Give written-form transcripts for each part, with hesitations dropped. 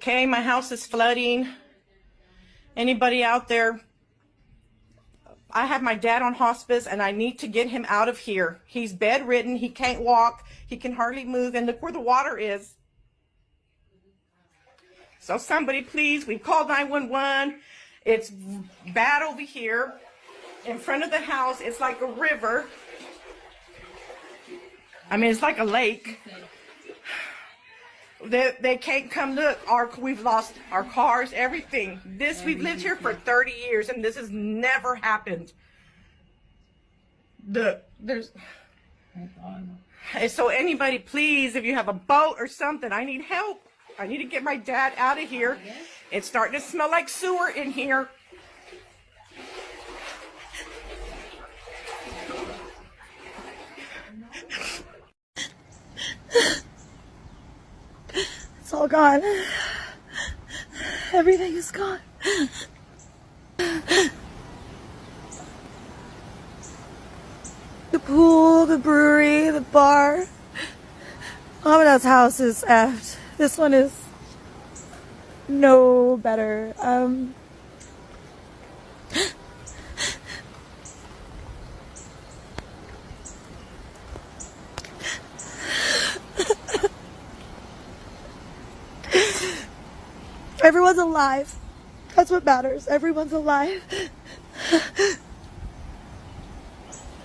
Okay, my house is flooding. Anybody out there? I have my dad on hospice and I need to get him out of here. He's bedridden, he can't walk, he can hardly move, and look where the water is. So somebody please, we've called 911. It's bad over here. In front of the house, it's like a river. I mean, it's like a lake. They can't come look. We've lost our cars, everything. We've lived here for 30 years and this has never happened. So anybody, please, if you have a boat or something, I need help. I need to get my dad out of here. It's starting to smell like sewer in here. It's all gone. Everything is gone. The pool, the brewery, the bar. Amina's house is effed. This one is no better. Everyone's alive. That's what matters. Everyone's alive.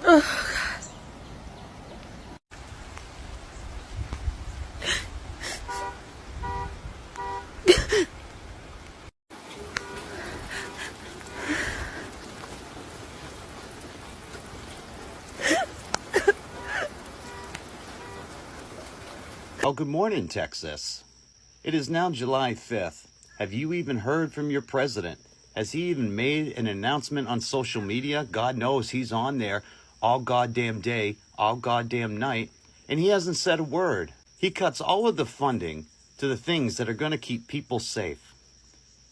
Oh, God. Well, good morning, Texas. It is now July 5th. Have you even heard from your president? Has he even made an announcement on social media? God knows he's on there all goddamn day, all goddamn night, and he hasn't said a word. He cuts all of the funding to the things that are going to keep people safe.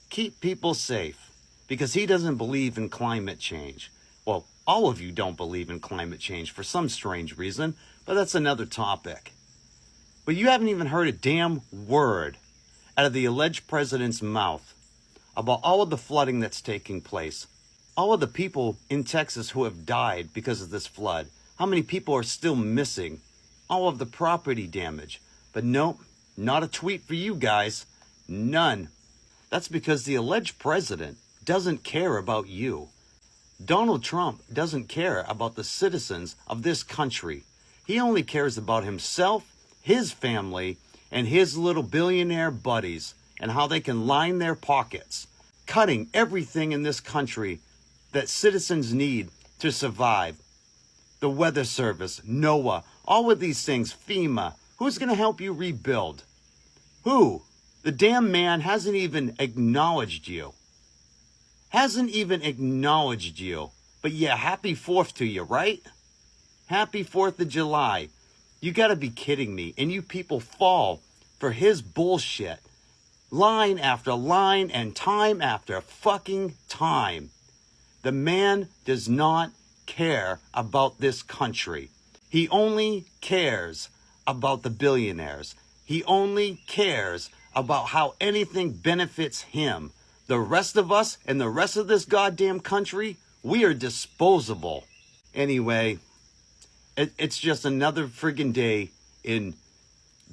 Keep people safe, because he doesn't believe in climate change. Well, all of you don't believe in climate change for some strange reason, but that's another topic. But you haven't even heard a damn word out of the alleged president's mouth about all of the flooding that's taking place. All of the people in Texas who have died because of this flood. How many people are still missing? All of the property damage. But nope, not a tweet for you guys. None. That's because the alleged president doesn't care about you. Donald Trump doesn't care about the citizens of this country. He only cares about himself, his family, and his little billionaire buddies, and how they can line their pockets, cutting everything in this country that citizens need to survive. The Weather Service, NOAA, all of these things, FEMA. Who's going to help you rebuild? Who? The damn man hasn't even acknowledged you. Hasn't even acknowledged you. But yeah, happy 4th to you, right? Happy 4th of July. You gotta be kidding me. And you people fall for his bullshit. Line after line and time after fucking time. The man does not care about this country. He only cares about the billionaires. He only cares about how anything benefits him. The rest of us and the rest of this goddamn country, we are disposable. Anyway, it's just another friggin' day in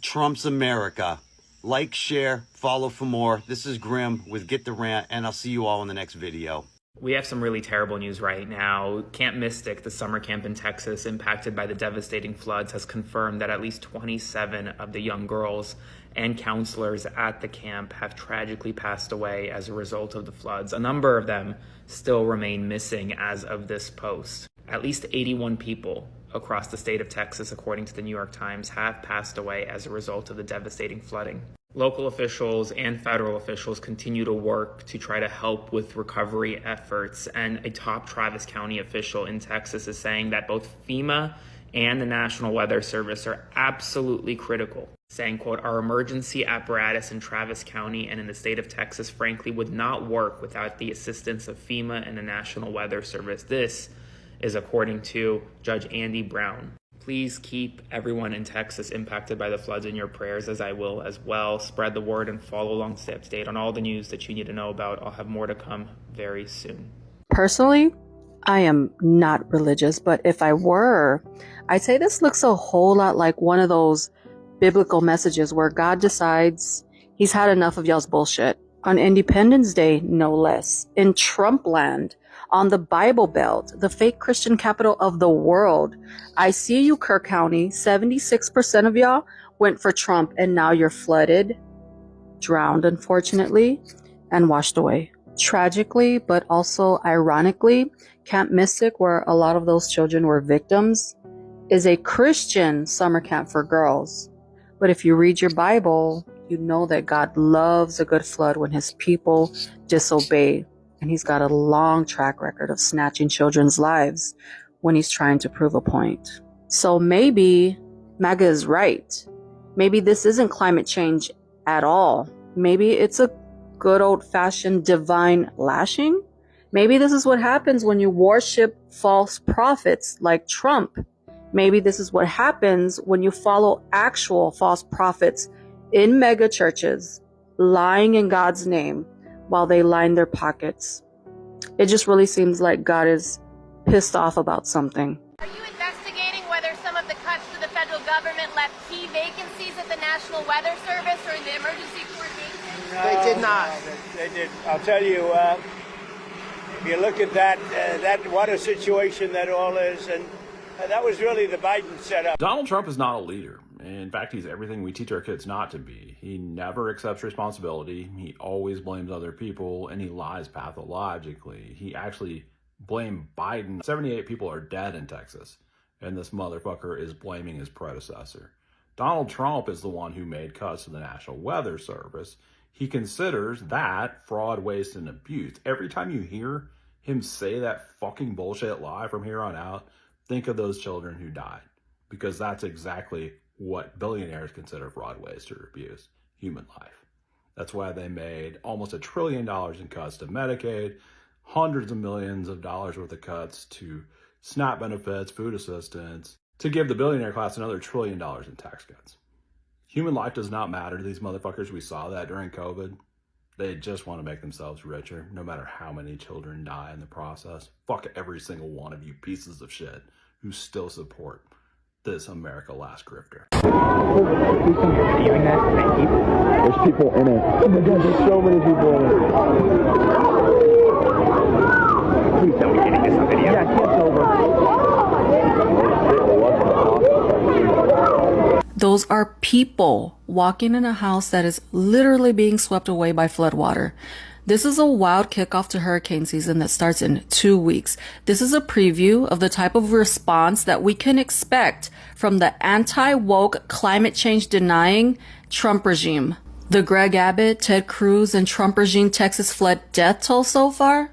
Trump's America. Like, share, follow for more. This is Grim with Get the Rant, and I'll see you all in the next video. We have some really terrible news right now. Camp Mystic, the summer camp in Texas impacted by the devastating floods, has confirmed that at least 27 of the young girls and counselors at the camp have tragically passed away as a result of the floods. A number of them still remain missing as of this post. At least 81 people across the state of Texas, according to the New York Times, have passed away as a result of the devastating flooding. Local officials and federal officials continue to work to try to help with recovery efforts, and a top Travis County official in Texas is saying that both FEMA and the National Weather Service are absolutely critical, saying, quote, "Our emergency apparatus in Travis County and in the state of Texas, frankly, would not work without the assistance of FEMA and the National Weather Service." This is according to Judge Andy Brown. Please keep everyone in Texas impacted by the floods in your prayers, as I will as well. Spread the word and follow along stay up to date on all the news that you need to know about. I'll have more to come very soon. Personally, I am not religious, but if I were, I'd say this looks a whole lot like one of those biblical messages where God decides he's had enough of y'all's bullshit. On Independence Day, no less. In Trump land, on the Bible Belt, the fake Christian capital of the world. I see you, Kirk County. 76% of y'all went for Trump, and now you're flooded, drowned, unfortunately, and washed away. Tragically, but also ironically, Camp Mystic, where a lot of those children were victims, is a Christian summer camp for girls. But if you read your Bible, you know that God loves a good flood when his people disobey. And he's got a long track record of snatching children's lives when he's trying to prove a point. So maybe MAGA is right. Maybe this isn't climate change at all. Maybe it's a good old-fashioned divine lashing. Maybe this is what happens when you worship false prophets like Trump. Maybe this is what happens when you follow actual false prophets in mega churches, lying in God's name while they line their pockets. It just really seems like God is pissed off about something. Are you investigating whether some of the cuts to the federal government left key vacancies at the National Weather Service or in the emergency coordination? No, they did not. They did. I'll tell you, if you look at that what a situation that all is, and that was really the Biden setup. Donald Trump is not a leader. In fact, he's everything we teach our kids not to be. He never accepts responsibility. He always blames other people, and he lies pathologically. He actually blamed Biden. 78 people are dead in Texas, and this motherfucker is blaming his predecessor. Donald Trump is the one who made cuts to the National Weather Service. He considers that fraud, waste, and abuse. Every time you hear him say that fucking bullshit lie from here on out, think of those children who died, because that's exactly what billionaires consider fraud, waste, or abuse: human life. That's why they made almost $1 trillion in cuts to Medicaid, hundreds of millions of dollars worth of cuts to SNAP benefits, food assistance, to give the billionaire class another $1 trillion in tax cuts. Human life does not matter to these motherfuckers. We saw that during COVID. They just want to make themselves richer, no matter how many children die in the process. Fuck every single one of you pieces of shit who still support this America last grifter. There's people in it. Oh my God, there's so many people in it. Please tell me you're getting this on video. Yeah, it's over. Those are people walking in a house that is literally being swept away by floodwater. This is a wild kickoff to hurricane season that starts in 2 weeks. This is a preview of the type of response that we can expect from the anti-woke, climate change denying Trump regime. The Greg Abbott, Ted Cruz, and Trump regime Texas flood death toll so far?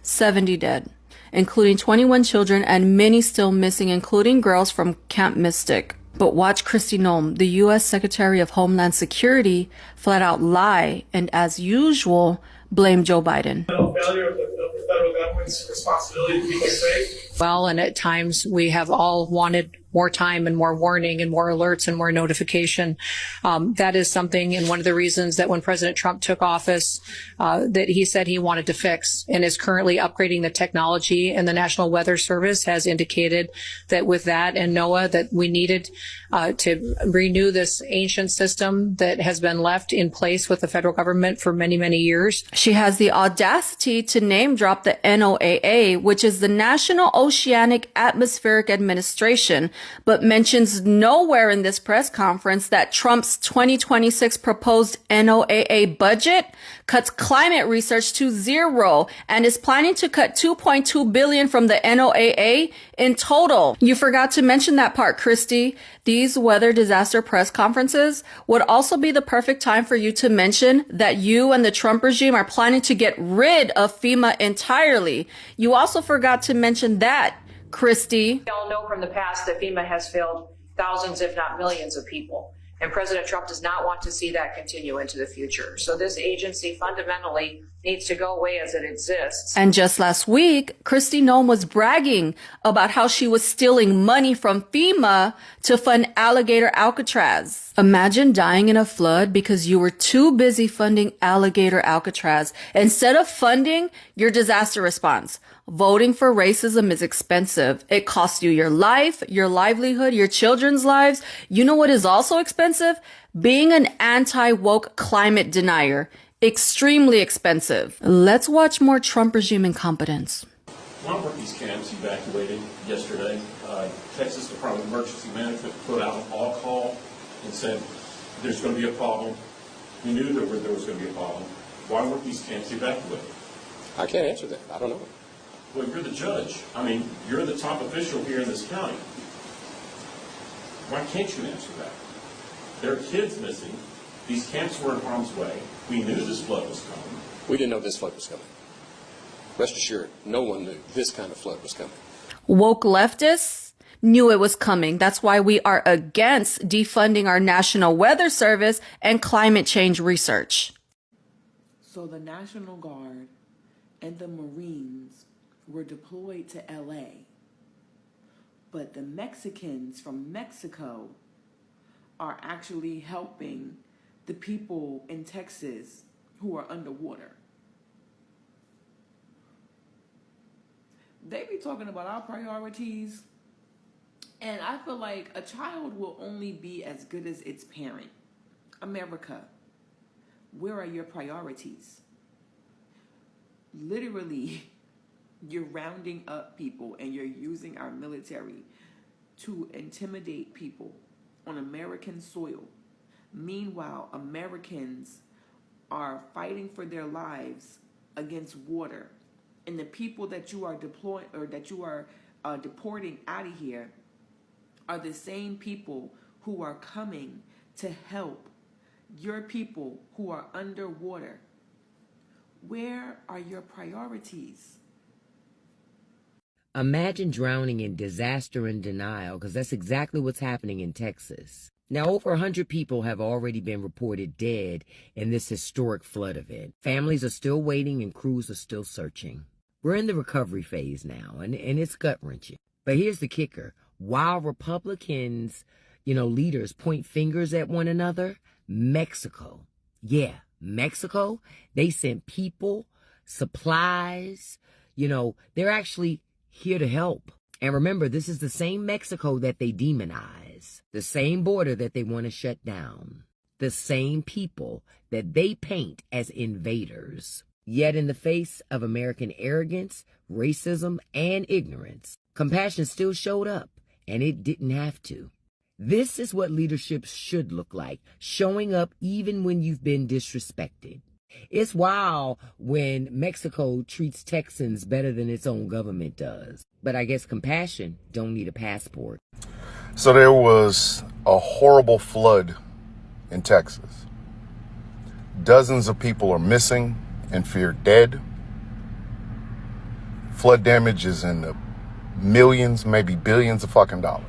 70 dead, including 21 children and many still missing, including girls from Camp Mystic. But watch Kristi Noem, the U.S. Secretary of Homeland Security, flat out lie and, as usual, blame Joe Biden. Failure of the federal government's responsibility to keep us safe. Well, and at times we have all wanted more time and more warning and more alerts and more notification. That is something, and one of the reasons that when President Trump took office, that he said he wanted to fix, and is currently upgrading the technology. And the National Weather Service has indicated that with that and NOAA, that we needed to renew this ancient system that has been left in place with the federal government for many, many years. She has the audacity to name drop the NOAA, which is the National Oceanic Atmospheric Administration, but mentions nowhere in this press conference that Trump's 2026 proposed NOAA budget cuts climate research to zero and is planning to cut $2.2 billion from the NOAA in total. You forgot to mention that part, Kristi. These weather disaster press conferences would also be the perfect time for you to mention that you and the Trump regime are planning to get rid of FEMA entirely. You also forgot to mention that, Kristi. We all know from the past that FEMA has failed thousands, if not millions, of people. And President Trump does not want to see that continue into the future. So this agency fundamentally needs to go away as it exists. And just last week, Kristi Noem was bragging about how she was stealing money from FEMA to fund Alligator Alcatraz. Imagine dying in a flood because you were too busy funding Alligator Alcatraz instead of funding your disaster response. Voting for racism is expensive. It costs you your life, your livelihood, your children's lives. You know what is also expensive? Being an anti-woke climate denier. Extremely expensive. Let's watch more Trump regime incompetence. One of these camps evacuated yesterday. Texas Department of Emergency Management put out an all call and said there's going to be a problem. We knew there was going to be a problem. Why weren't these camps evacuated? I can't answer that. I don't know. Well, you're the judge. I mean, you're the top official here in this county. Why can't you answer that? There are kids missing. These camps were in harm's way. We knew this flood was coming. We didn't know this flood was coming. Rest assured, no one knew this kind of flood was coming. Woke leftists knew it was coming. That's why we are against defunding our National Weather Service and climate change research. So the National Guard and the Marines were deployed to LA, but the Mexicans from Mexico are actually helping the people in Texas who are underwater. They be talking about our priorities, and I feel like a child will only be as good as its parent. America, where are your priorities? Literally, you're rounding up people and you're using our military to intimidate people on American soil. Meanwhile, Americans are fighting for their lives against water. And the people that you are deploying or that you are deporting out of here are the same people who are coming to help your people who are underwater. Where are your priorities? Imagine drowning in disaster and denial, because that's exactly what's happening in Texas. Now, over 100 people have already been reported dead in this historic flood event. Families are still waiting and crews are still searching. We're in the recovery phase now, and it's gut-wrenching. But here's the kicker. While Republicans, leaders point fingers at one another, Mexico, they sent people, supplies, they're actually here to help. And remember, this is the same Mexico that they demonize, the same border that they want to shut down, the same people that they paint as invaders. Yet in the face of American arrogance, racism, and ignorance, compassion still showed up, and it didn't have to. This is what leadership should look like, showing up even when you've been disrespected. It's wild when Mexico treats Texans better than its own government does. But I guess compassion don't need a passport. So there was a horrible flood in Texas. Dozens of people are missing and feared dead. Flood damage is in the millions, maybe billions of fucking dollars.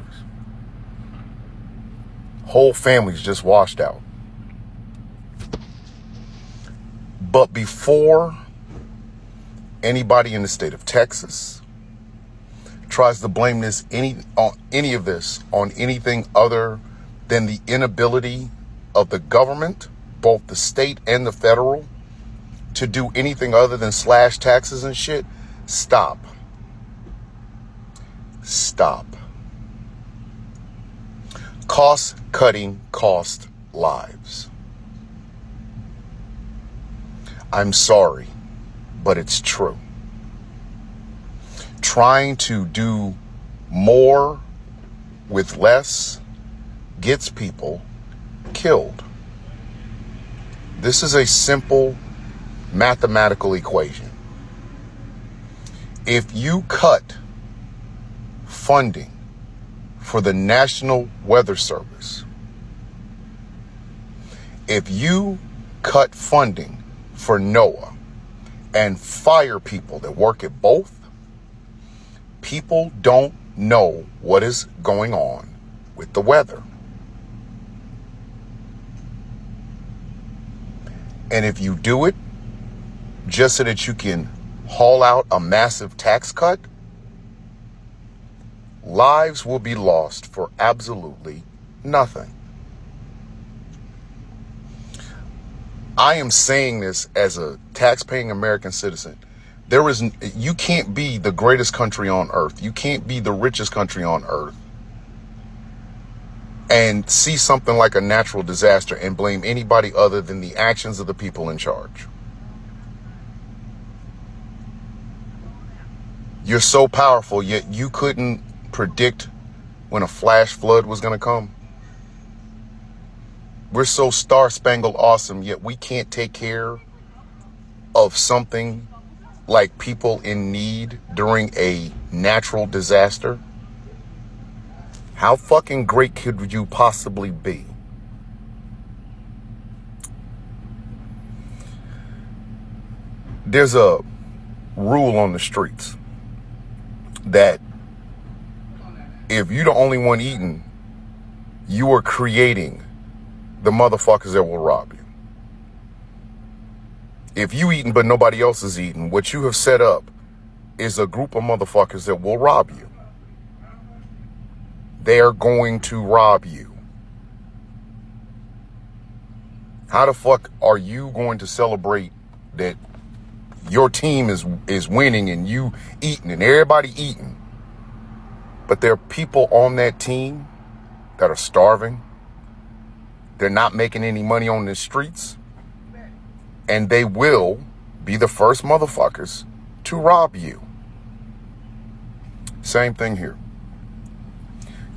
Whole families just washed out. But before anybody in the state of Texas tries to blame any of this on anything other than the inability of the government, both the state and the federal, to do anything other than slash taxes and shit, stop. Stop. Cost cutting cost lives. I'm sorry, but it's true. Trying to do more with less gets people killed. This is a simple mathematical equation. If you cut funding for the National Weather Service, if you cut funding for NOAA and fire people that work at both, people don't know what is going on with the weather. And if you do it just so that you can haul out a massive tax cut, lives will be lost for absolutely nothing. I am saying this as a tax-paying American citizen. You can't be the greatest country on earth. You can't be the richest country on earth and see something like a natural disaster and blame anybody other than the actions of the people in charge. You're so powerful, yet you couldn't predict when a flash flood was going to come. We're so star-spangled awesome, yet we can't take care of something like people in need during a natural disaster. How fucking great could you possibly be? There's a rule on the streets that if you're the only one eating, you are creating the motherfuckers that will rob you. If you eating but nobody else is eating, what you have set up is a group of motherfuckers that will rob you. They're going to rob you. How the fuck are you going to celebrate that your team is winning and you eating and everybody eating, but there are people on that team that are starving? They're not making any money on the streets, and they will be the first motherfuckers to rob you. Same thing here.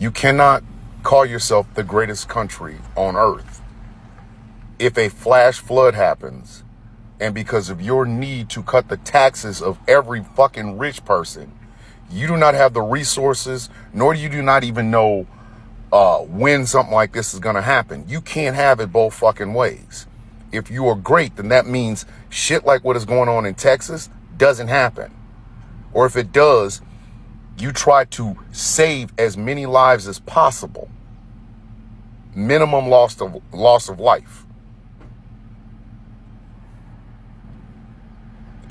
You cannot call yourself the greatest country on earth if a flash flood happens, and because of your need to cut the taxes of every fucking rich person, you do not have the resources, nor you do not even know when something like this is going to happen. You can't have it both fucking ways. If you are great, then that means shit like what is going on in Texas doesn't happen. Or if it does, you try to save as many lives as possible. Minimum loss of life.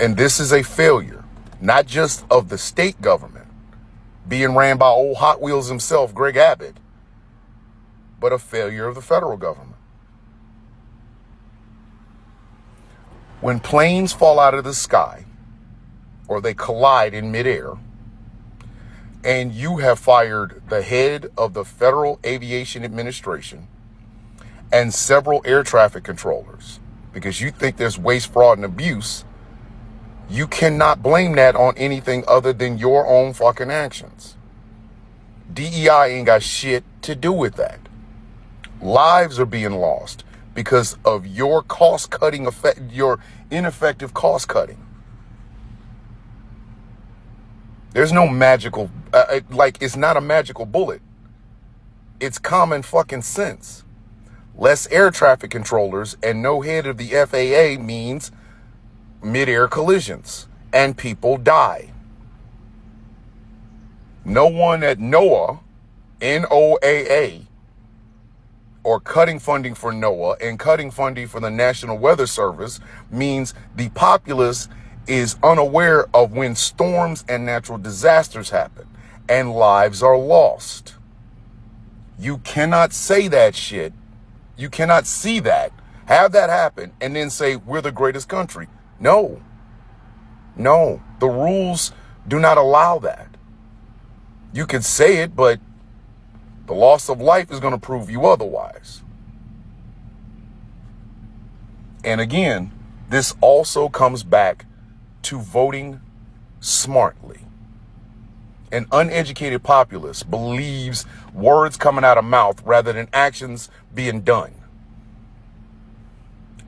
And this is a failure, not just of the state government being ran by old Hot Wheels himself, Greg Abbott, but a failure of the federal government. When planes fall out of the sky or they collide in midair, and you have fired the head of the Federal Aviation Administration and several air traffic controllers because you think there's waste, fraud, and abuse, you cannot blame that on anything other than your own fucking actions. DEI ain't got shit to do with that. Lives are being lost because of your cost-cutting effect, your ineffective cost-cutting. There's no magical, it's not a magical bullet. It's common fucking sense. Less air traffic controllers and no head of the FAA means mid-air collisions and people die. No one at NOAA, NOAA, or cutting funding for NOAA and cutting funding for the National Weather Service means the populace is unaware of when storms and natural disasters happen and lives are lost. You cannot say that shit. You cannot see that, have that happen, and then say we're the greatest country. No, the rules do not allow that. You can say it, but the loss of life is going to prove you otherwise. And again, this also comes back to voting smartly. An uneducated populace believes words coming out of mouth rather than actions being done.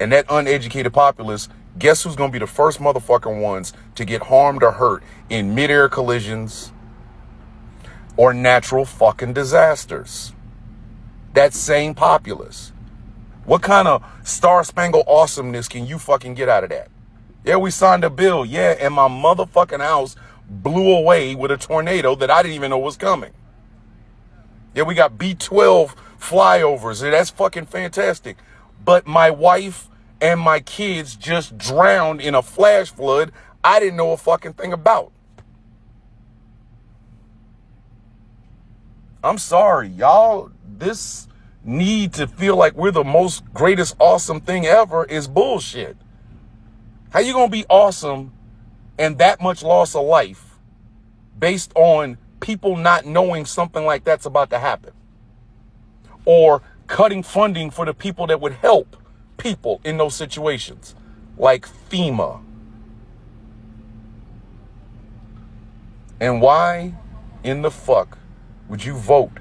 And that uneducated populace, guess who's going to be the first motherfucking ones to get harmed or hurt in mid-air collisions or natural fucking disasters? That same populace. What kind of star-spangled awesomeness can you fucking get out of that? Yeah, we signed a bill. Yeah, and my motherfucking house blew away with a tornado that I didn't even know was coming. Yeah, we got B-12 flyovers, and that's fucking fantastic. But my wife and my kids just drowned in a flash flood I didn't know a fucking thing about. I'm sorry, y'all. This need to feel like we're the most greatest awesome thing ever is bullshit. How you gonna be awesome and that much loss of life based on people not knowing something like that's about to happen? Or cutting funding for the people that would help people in those situations, like FEMA. And why in the fuck would you vote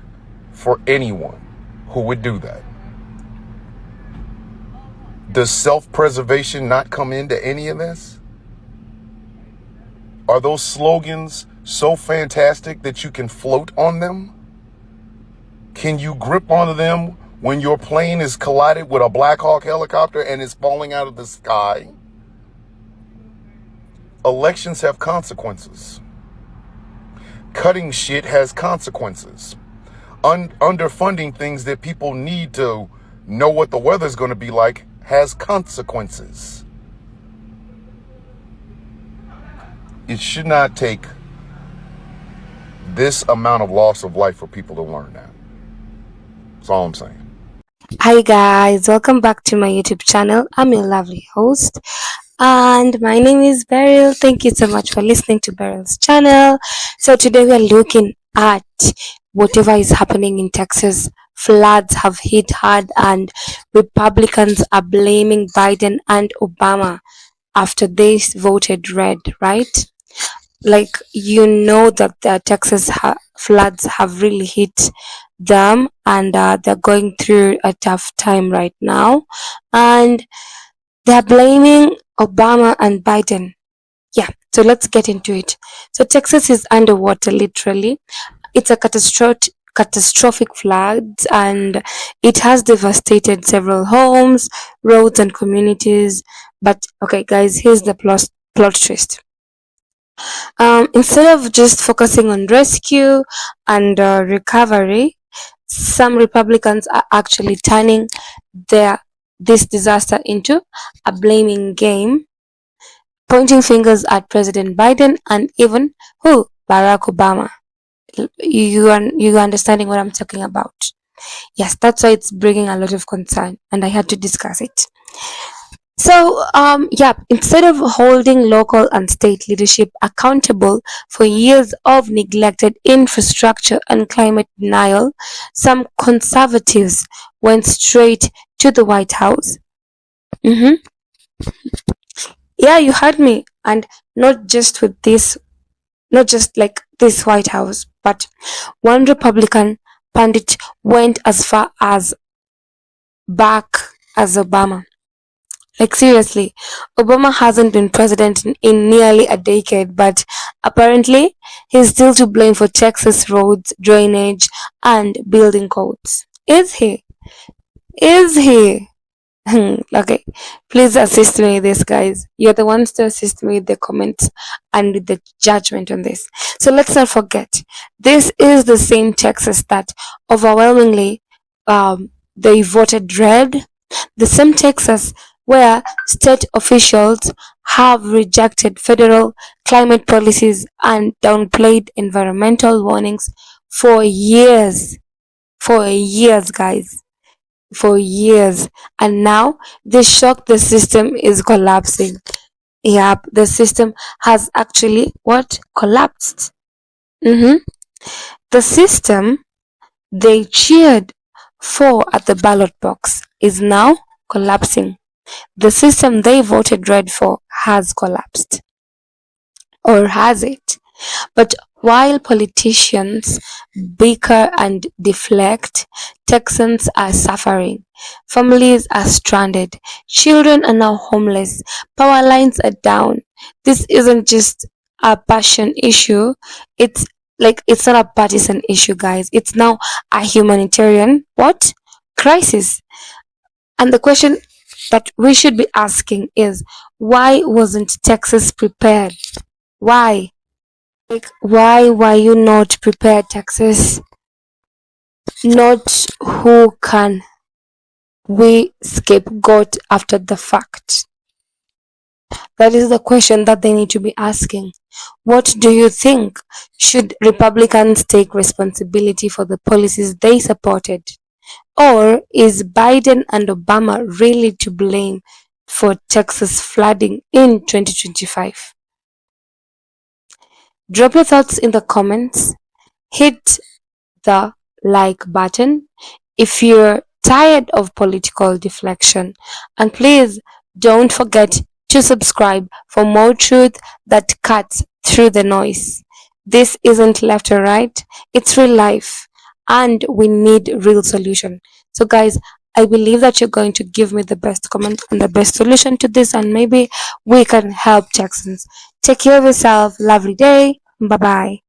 for anyone who would do that? Does self-preservation not come into any of this? Are those slogans so fantastic that you can float on them? Can you grip onto them when your plane is collided with a Black Hawk helicopter and is falling out of the sky? Elections have consequences. Cutting shit has consequences. Underfunding things that people need to know what the weather's going to be like has consequences. It should not take this amount of loss of life for people to learn that. That's all I'm saying. Hi guys, welcome back to my YouTube channel. I'm your lovely host and my name is Beryl. Thank you so much for listening to Beryl's channel. So today we are looking at whatever is happening in Texas. Floods have hit hard and Republicans are blaming Biden and Obama after they voted red, right? Like, you know that the Texas floods have really hit them and they're going through a tough time right now, and they're blaming Obama and Biden. Yeah, so let's get into it. So Texas is underwater, literally. It's a catastrophic floods, and it has devastated several homes, roads, and communities. But okay guys, here's the plot twist. Instead of just focusing on rescue and recovery, some Republicans are actually turning this disaster into a blaming game, pointing fingers at President Biden and even Barack Obama. You understanding what I'm talking about? Yes, that's why it's bringing a lot of concern, and I had to discuss it. So, instead of holding local and state leadership accountable for years of neglected infrastructure and climate denial, some conservatives went straight to the White House. Yeah, you heard me. And not just like this White House, but one Republican pundit went as far as back as Obama. Like, seriously, Obama hasn't been president in nearly a decade, but apparently he's still to blame for Texas roads, drainage, and building codes. Is he? Okay, please assist me with this, guys. You're the ones to assist me with the comments and with the judgment on this. So let's not forget, this is the same Texas that overwhelmingly they voted red. The same Texas where state officials have rejected federal climate policies and downplayed environmental warnings for years. For years, guys. For years. And now they shock the system is collapsing. Yep, the system has actually collapsed. The system they cheered for at the ballot box is now collapsing. The system they voted red for has collapsed. Or has it? But while politicians bicker and deflect, Texans are suffering. Families are stranded. Children are now homeless. Power lines are down. This isn't just a passion issue. It's not a partisan issue, guys. It's now a humanitarian crisis. And the question that we should be asking is, why wasn't Texas prepared? Why? Why were you not prepared, Texas? Not who can. we scapegoat after the fact? That is the question that they need to be asking. What do you think? Should Republicans take responsibility for the policies they supported? Or is Biden and Obama really to blame for Texas flooding in 2025? Drop your thoughts in the comments. Hit the like button if you're tired of political deflection. And please don't forget to subscribe for more truth that cuts through the noise. This isn't left or right, it's real life. And we need real solution. So guys, I believe that you're going to give me the best comment and the best solution to this, and maybe we can help Texans. Take care of yourself. Lovely day. Bye bye.